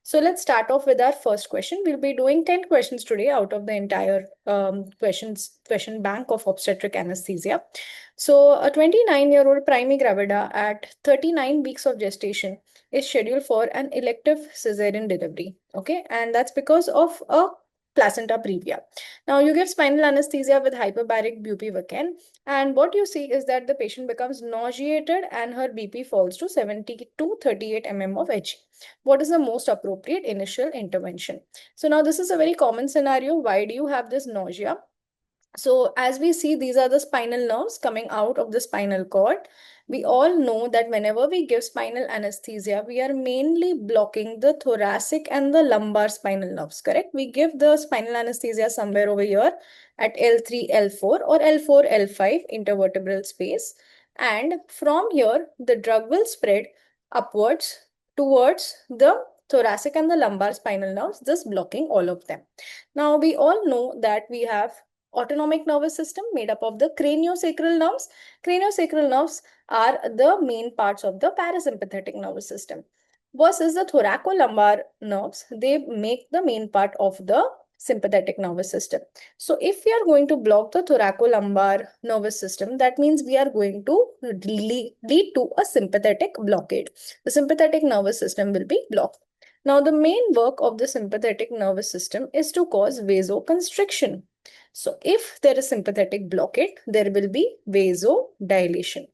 So let's start off with our first question. We'll be doing 10 questions today out of the entire question bank of obstetric anesthesia. So a 29-year-old primigravida at 39 weeks of gestation is scheduled for an elective cesarean delivery. Okay, and that's because of a placenta previa. Now you give spinal anesthesia with hyperbaric bupivacaine, and what you see is that the patient becomes nauseated and her BP falls to 70 to 38 mm of Hg. What is the most appropriate initial intervention? So now this is a very common scenario. Why do you have this nausea? So as we see, these are the spinal nerves coming out of the spinal cord. We all know that whenever we give spinal anesthesia, we are mainly blocking the thoracic and the lumbar spinal nerves, correct? We give the spinal anesthesia somewhere over here at L3, L4 or L4, L5 intervertebral space. And from here, the drug will spread upwards towards the thoracic and the lumbar spinal nerves, thus blocking all of them. Now, we all know that we have autonomic nervous system made up of the craniosacral nerves. Craniosacral nerves are the main parts of the parasympathetic nervous system. Versus the thoracolumbar nerves, they make the main part of the sympathetic nervous system. So if we are going to block the thoracolumbar nervous system, that means we are going to lead to a sympathetic blockade. The sympathetic nervous system will be blocked. Now, the main work of the sympathetic nervous system is to cause vasoconstriction. So if there is sympathetic blockade, there will be vasodilation.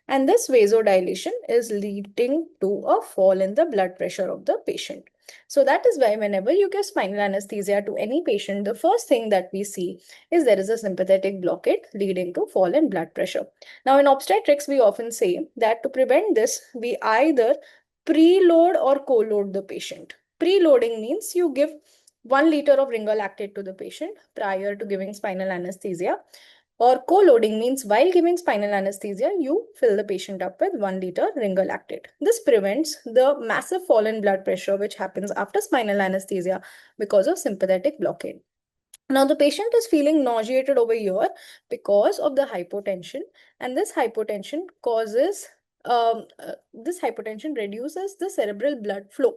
And this vasodilation is leading to a fall in the blood pressure of the patient. So that is why whenever you give spinal anesthesia to any patient, the first thing that we see is there is a sympathetic blockade leading to fall in blood pressure. Now in obstetrics, we often say that to prevent this, we either preload or co-load the patient. Preloading means you give 1 liter of ringalactate to the patient prior to giving spinal anesthesia, or co-loading means while giving spinal anesthesia, you fill the patient up with 1 liter ringalactate. This prevents the massive fall in blood pressure which happens after spinal anesthesia because of sympathetic blockade. Now, the patient is feeling nauseated over here because of the hypotension, and this hypotension reduces the cerebral blood flow.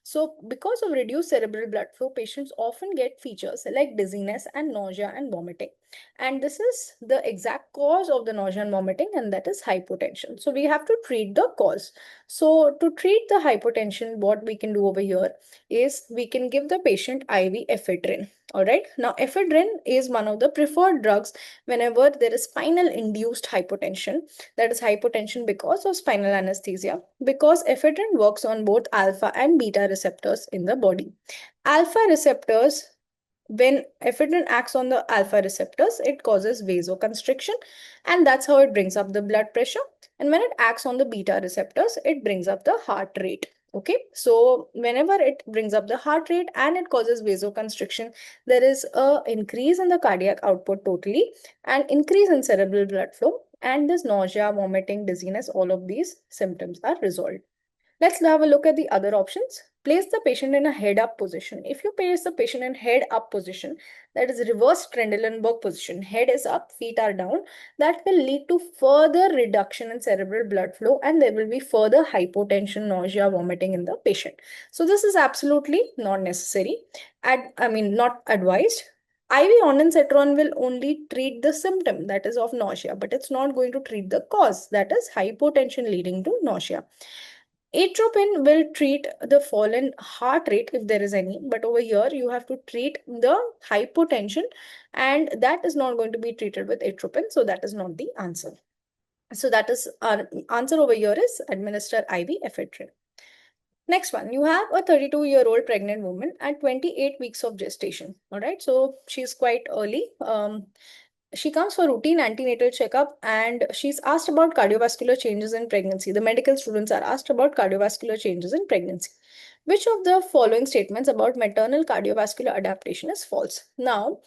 So because of reduced cerebral blood flow, patients often get features like dizziness and nausea and vomiting. And this is the exact cause of the nausea and vomiting, and that is hypotension. So we have to treat the cause. So to treat the hypotension, what we can do over here is we can give the patient IV ephedrine. All right. Now, ephedrine is one of the preferred drugs whenever there is spinal induced hypotension. That is hypotension because of spinal anesthesia, because ephedrine works on both alpha and beta receptors in the body. Alpha receptors, when ephedrine acts on the alpha receptors, it causes vasoconstriction, and that's how it brings up the blood pressure. And when it acts on the beta receptors, it brings up the heart rate. Okay, so whenever it brings up the heart rate and it causes vasoconstriction, there is a increase in the cardiac output totally and increase in cerebral blood flow, and this nausea, vomiting, dizziness, all of these symptoms are resolved. Let's have a look at the other options. Place the patient in a head up position. If you place the patient in head up position, that is reverse Trendelenburg position, head is up, feet are down, that will lead to further reduction in cerebral blood flow, and there will be further hypotension, nausea, vomiting in the patient. So this is absolutely not necessary. Not advised. IV ondansetron will only treat the symptom, that is of nausea, but it's not going to treat the cause, that is hypotension leading to nausea. Atropine will treat the fallen heart rate if there is any, but over here you have to treat the hypotension, and that is not going to be treated with atropine, so that is not the answer. So that is our answer over here is administer IV ephedrine. Next one, you have a 32-year-old pregnant woman at 28 weeks of gestation. All right, so she's quite early. She comes for routine antenatal checkup and she's asked about cardiovascular changes in pregnancy. The medical students are asked about cardiovascular changes in pregnancy. Which of the following statements about maternal cardiovascular adaptation is false? Now,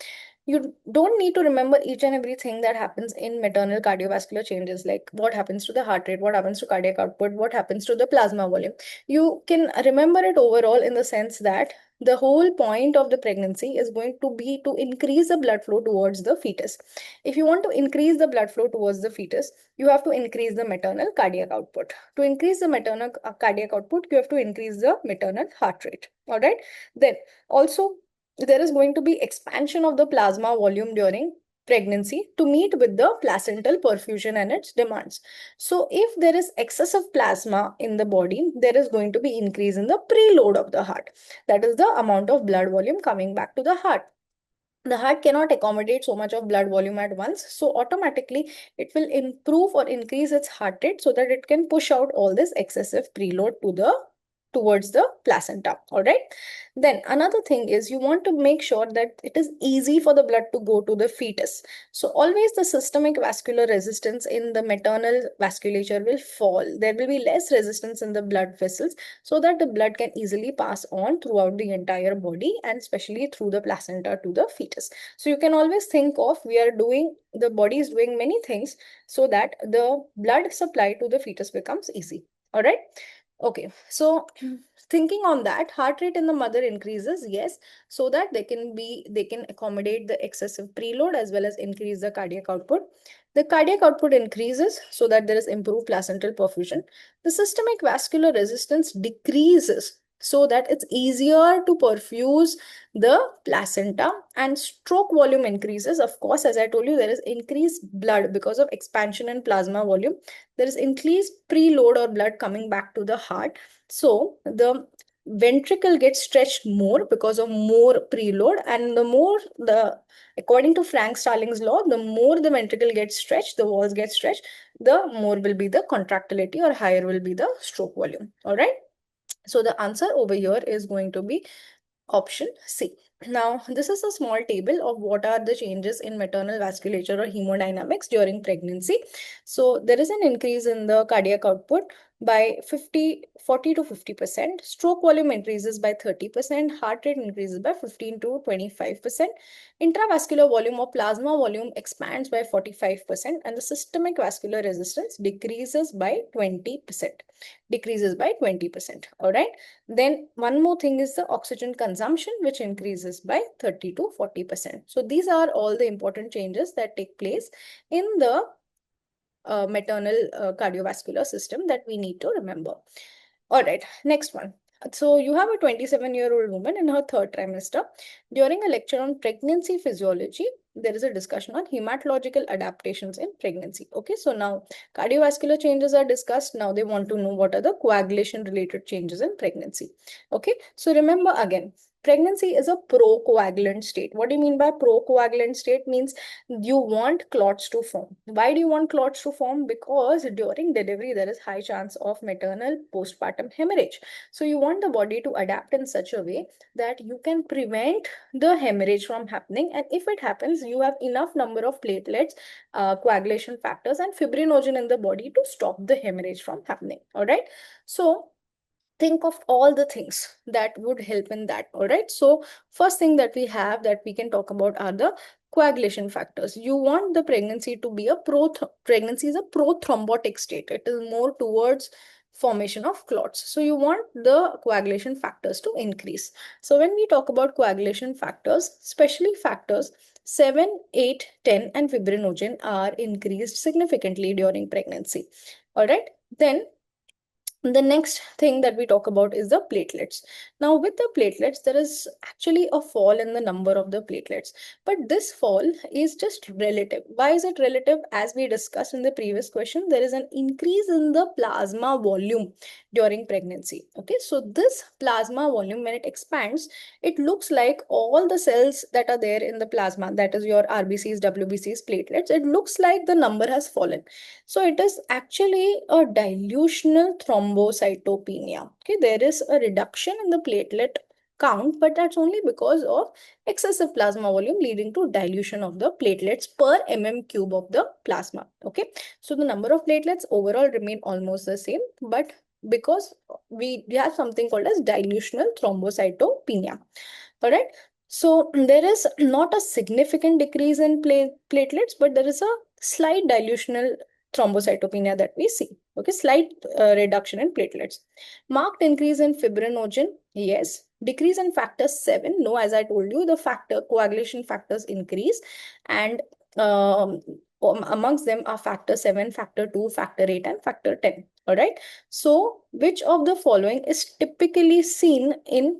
You don't need to remember each and everything that happens in maternal cardiovascular changes, like what happens to the heart rate, what happens to cardiac output, what happens to the plasma volume. You can remember it overall in the sense that the whole point of the pregnancy is going to be to increase the blood flow towards the fetus. If you want to increase the blood flow towards the fetus, you have to increase the maternal cardiac output. To increase the maternal cardiac output, you have to increase the maternal heart rate. All right. Then also, there is going to be expansion of the plasma volume during pregnancy to meet with the placental perfusion and its demands. So if there is excessive plasma in the body, there is going to be increase in the preload of the heart. That is the amount of blood volume coming back to the heart. The heart cannot accommodate so much of blood volume at once, so automatically it will improve or increase its heart rate so that it can push out all this excessive preload towards the placenta. All right. Then another thing is you want to make sure that it is easy for the blood to go to the fetus. So always the systemic vascular resistance in the maternal vasculature will fall. There will be less resistance in the blood vessels so that the blood can easily pass on throughout the entire body and especially through the placenta to the fetus. So you can always think of the body is doing many things so that the blood supply to the fetus becomes easy. All right. Okay, so thinking on that, heart rate in the mother increases, yes, so that they can accommodate the excessive preload as well as increase the cardiac output. The cardiac output increases so that there is improved placental perfusion. The systemic vascular resistance decreases so that it's easier to perfuse the placenta, and stroke volume increases. Of course, as I told you, there is increased blood because of expansion in plasma volume. There is increased preload or blood coming back to the heart. So the ventricle gets stretched more because of more preload, and according to Frank Starling's law, the more the ventricle gets stretched, the walls get stretched, the more will be the contractility or higher will be the stroke volume. All right. So the answer over here is going to be option C. Now, this is a small table of what are the changes in maternal vasculature or hemodynamics during pregnancy. So there is an increase in the cardiac output by 40 to 50%. Stroke volume increases by 30%. Heart rate increases by 15 to 25%. Intravascular volume or plasma volume expands by 45%. And the systemic vascular resistance decreases by 20%. Decreases by 20%. All right. Then one more thing is the oxygen consumption, which increases by 30 to 40%. So these are all the important changes that take place in the maternal cardiovascular system that we need to remember. All right, next one. So you have a 27-year-old woman in her third trimester. During a lecture on pregnancy physiology, there is a discussion on hematological adaptations in pregnancy. Okay, so now cardiovascular changes are discussed. Now they want to know what are the coagulation related changes in pregnancy. Okay, so remember again, pregnancy is a procoagulant state. What do you mean by procoagulant state? Means you want clots to form. Why do you want clots to form? Because during delivery, there is high chance of maternal postpartum hemorrhage. So you want the body to adapt in such a way that you can prevent the hemorrhage from happening. And if it happens, you have enough number of platelets, coagulation factors, and fibrinogen in the body to stop the hemorrhage from happening. All right. So think of all the things that would help in that. All right. So first thing that we have that we can talk about are the coagulation factors. You want the pregnancy to be pregnancy is a prothrombotic state. It is more towards formation of clots. So you want the coagulation factors to increase. So when we talk about coagulation factors, especially factors 7, 8, 10, and fibrinogen are increased significantly during pregnancy. All right. Then the next thing that we talk about is the platelets. Now, with the platelets, there is actually a fall in the number of the platelets, but this fall is just relative. Why is it relative? As we discussed in the previous question, there is an increase in the plasma volume during pregnancy. Okay, so this plasma volume, when it expands, it looks like all the cells that are there in the plasma, that is your RBCs, WBCs, platelets, it looks like the number has fallen. So it is actually a dilutional thrombocytopenia. Okay, there is a reduction in the platelet count, but that's only because of excessive plasma volume leading to dilution of the platelets per cube of the plasma. Okay, so the number of platelets overall remain almost the same, but because we have something called as dilutional thrombocytopenia. All right. So there is not a significant decrease in platelets, but there is a slight dilutional thrombocytopenia that we see. Okay, slight reduction in platelets. Marked increase in fibrinogen, yes. Decrease in factor 7, no, as I told you, the factor coagulation factors increase, and amongst them are factor 7, factor 2, factor 8, and factor 10. All right. So, which of the following is typically seen in